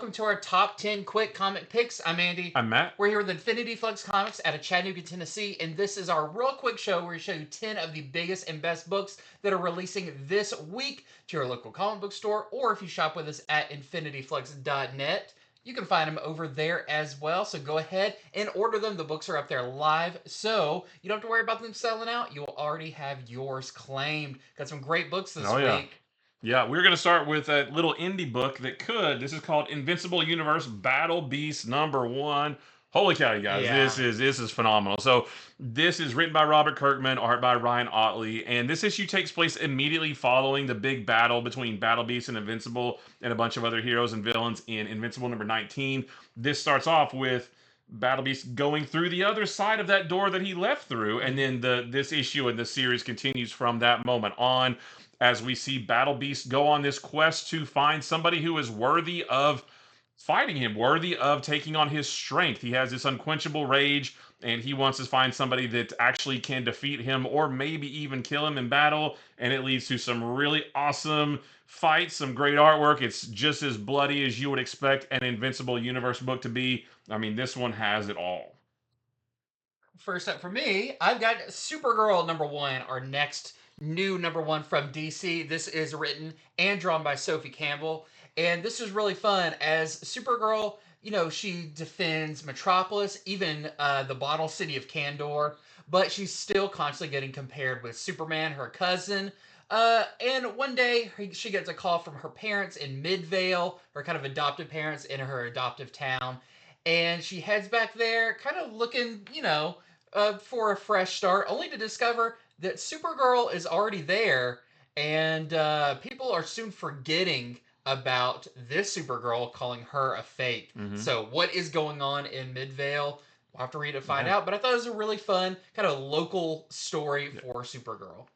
welcome to our top 10 quick comic picks. I'm Andy. I'm Matt. We're here with Infinity Flux Comics out of Chattanooga, Tennessee, and this is our real quick show where we show you 10 of the biggest and best books that are releasing this week to your local comic book store, or if you shop with us at infinityflux.net, you can find them over there as well. So go ahead and order them. The books are up there live, so you don't have to worry about them selling out. You'll already have yours claimed. Got some great books this Oh yeah. week. Yeah, we're gonna start with a little indie book that could. This is called Invincible Universe Battle Beast #1. Holy cow, you guys! Yeah. This is phenomenal. So this is written by Robert Kirkman, art by Ryan Ottley, and this issue takes place immediately following the big battle between Battle Beast and Invincible and a bunch of other heroes and villains in Invincible #19. This starts off with Battle Beast going through the other side of that door that he left through, and then this issue and the series continues from that moment on as we see Battle Beast go on this quest to find somebody who is worthy of fighting him, worthy of taking on his strength. He has this unquenchable rage, and he wants to find somebody that actually can defeat him or maybe even kill him in battle. And it leads to some really awesome fights, some great artwork. It's just as bloody as you would expect an Invincible Universe book to be. I mean, this one has it all. First up for me, I've got Supergirl #1, our next new #1 from DC. This is written and drawn by Sophie Campbell. And this is really fun as Supergirl, she defends Metropolis, even the bottle city of Kandor, but she's still constantly getting compared with Superman, her cousin. And one day she gets a call from her parents in Midvale, her kind of adoptive parents in her adoptive town. And she heads back there, kind of looking, for a fresh start, only to discover that Supergirl is already there, and people are soon forgetting about this Supergirl, calling her a fake. Mm-hmm. So, what is going on in Midvale? We'll have to read it to find Yeah. out. But I thought it was a really fun, kind of local story Yeah. for Supergirl.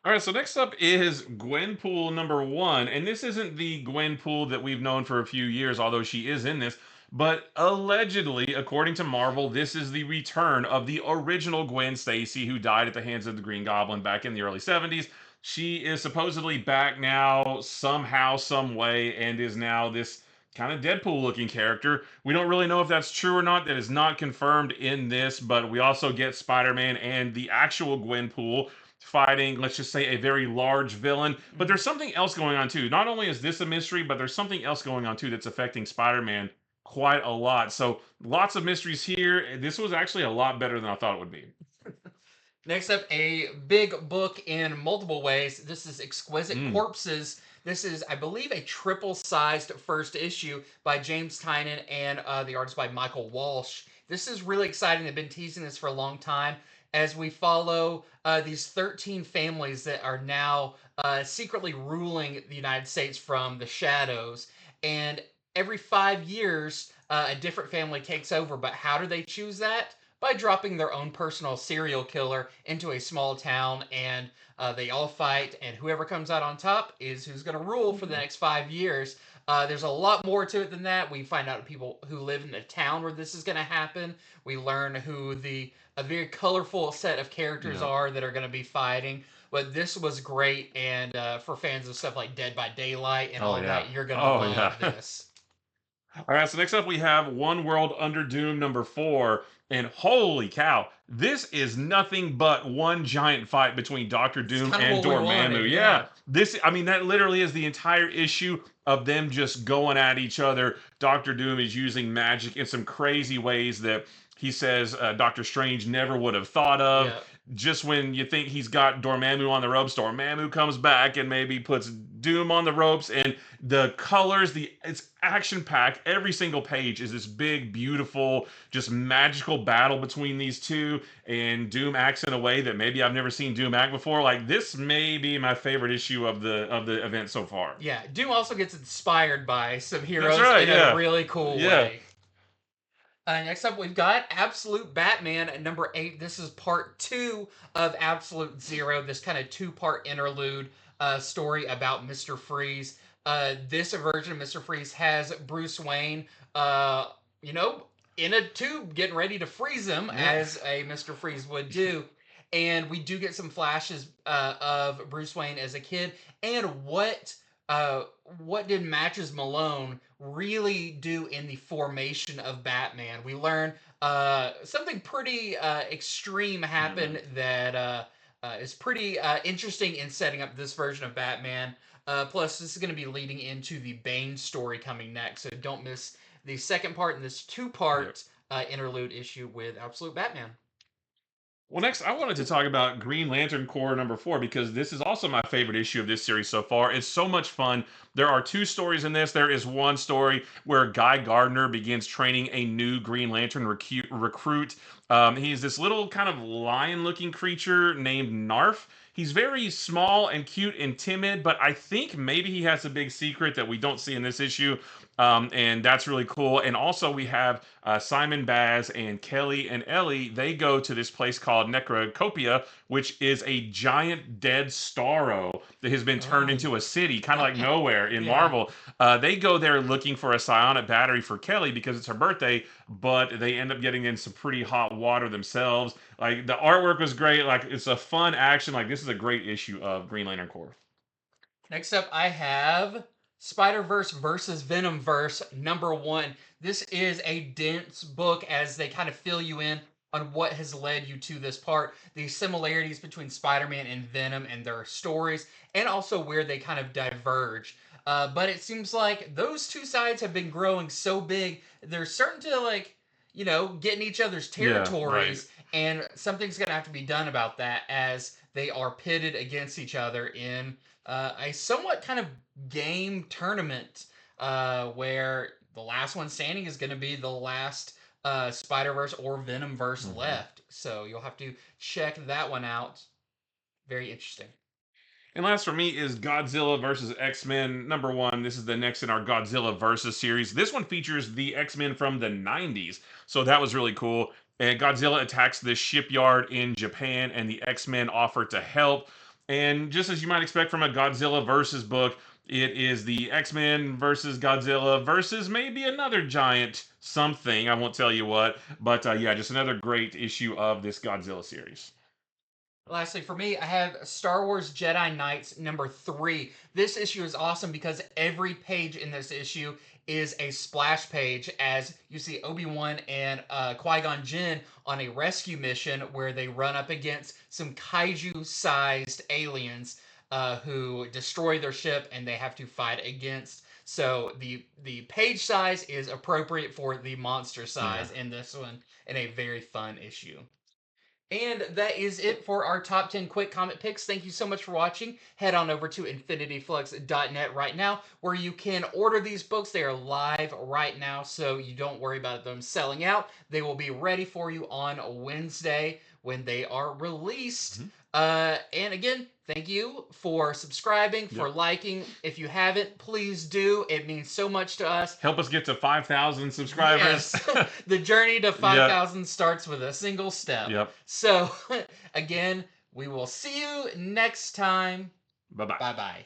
All right, so next up is Gwenpool #1, and this isn't the Gwenpool that we've known for a few years, although she is in this. But allegedly, according to Marvel, this is the return of the original Gwen Stacy, who died at the hands of the Green Goblin back in the early 70s. She is supposedly back now, somehow, some way, and is now this kind of Deadpool-looking character. We don't really know if that's true or not. That is not confirmed in this, but we also get Spider-Man and the actual Gwenpool fighting, let's just say, a very large villain. But Mhm. there's something else going on too. Not only is this a mystery, but there's something else going on too that's affecting Spider-Man quite a lot. So lots of mysteries here. This was actually a lot better than I thought it would be. Next up, a big book in multiple ways. This is Exquisite Mm. Corpses. This is, I believe, a triple-sized first issue by James Tynan and the artist by Michael Walsh. This is really exciting. They've been teasing this for a long time as we follow these 13 families that are now secretly ruling the United States from the shadows. And every 5 years, a different family takes over. But how do they choose that? By dropping their own personal serial killer into a small town, and they all fight, and whoever comes out on top is who's going to rule for the next 5 years. There's a lot more to it than that. We find out people who live in the town where this is going to happen. We learn who a very colorful set of characters Yeah. are that are going to be fighting. But this was great, and for fans of stuff like Dead by Daylight and Oh all yeah. that, you're going to Oh yeah. love this. All right, so next up we have One World Under Doom #4, and holy cow, this is nothing but one giant fight between Doctor It's Doom kind of and what we Dormammu. wanted, Yeah, yeah. I mean, that literally is the entire issue of them just going at each other. Doctor Doom is using magic in some crazy ways that he says Doctor Strange never would have thought of. Yeah. Just when you think he's got Dormammu on the ropes, Dormammu comes back and maybe puts Doom on the ropes, and the colors, it's action packed. Every single page is this big, beautiful, just magical battle between these two, and Doom acts in a way that maybe I've never seen Doom act before. Like, this may be my favorite issue of the event so far. Yeah, Doom also gets inspired by some That's heroes right. in a Yeah. really cool Yeah. way. Next up, we've got Absolute Batman at #8. This is part two of Absolute Zero, this kind of two-part interlude story about Mr. Freeze. This version of Mr. Freeze has Bruce Wayne, you know, in a tube getting ready to freeze him, Yeah. as a Mr. Freeze would do. And we do get some flashes of Bruce Wayne as a kid and what uh, what did Matches Malone really do in the formation of Batman? We learn something pretty extreme happened that is pretty interesting in setting up this version of Batman. Plus, this is going to be leading into the Bane story coming next, so don't miss the second part in this Yep. two-part interlude issue with Absolute Batman. Well, next, I wanted to talk about Green Lantern Corps #4 because this is also my favorite issue of this series so far. It's so much fun. There are two stories in this. There is one story where Guy Gardner begins training a new Green Lantern recruit. He's this little kind of lion looking creature named Narf. He's very small and cute and timid, but I think maybe he has a big secret that we don't see in this issue. And that's really cool. And also, we have Simon Baz and Kelly and Ellie. They go to this place called Necrocopia, which is a giant dead starro that has been turned Oh, into a city, kind of like Nowhere in yeah. Marvel. They go there looking for a psionic battery for Kelly because it's her birthday, but they end up getting in some pretty hot water themselves. Like, the artwork was great. Like, it's a fun action. Like, this is a great issue of Green Lantern Corps. Next up, I have Spider-Verse versus Venomverse #1. This is a dense book as they kind of fill you in on what has led you to this part, the similarities between Spider-Man and Venom and their stories, and also where they kind of diverge. But it seems like those two sides have been growing so big, they're starting to get in each other's Yeah, right. territories, and something's going to have to be done about that as they are pitted against each other in a somewhat kind of game tournament where the last one standing is going to be the last Spider Verse or Venomverse Mhm. left. So you'll have to check that one out. Very interesting. And last for me is Godzilla versus X-Men #1. This is the next in our Godzilla versus series. This one features the X-Men from the 90s. So that was really cool. And Godzilla attacks this shipyard in Japan, and the X-Men offer to help. And just as you might expect from a Godzilla versus book, it is the X-Men versus Godzilla versus maybe another giant something. I won't tell you what. But yeah, just another great issue of this Godzilla series. Lastly, for me, I have Star Wars Jedi Knights #3. This issue is awesome because every page in this issue is a splash page as you see Obi-Wan and Qui-Gon Jinn on a rescue mission where they run up against some kaiju-sized aliens who destroy their ship and they have to fight against. So the page size is appropriate for the monster Yeah. size in this one in a very fun issue. And that is it for our top 10 quick comic picks. Thank you so much for watching. Head on over to infinityflux.net right now where you can order these books. They are live right now, so you don't worry about them selling out. They will be ready for you on Wednesday when they are released. Mhm. And again, thank you for subscribing, for Yep. liking. If you haven't, please do. It means so much to us. Help us get to 5,000 subscribers. Yes, the journey to Yeah. 5,000 starts with a single step. Yep. So, again, we will see you next time. Bye bye. Bye bye.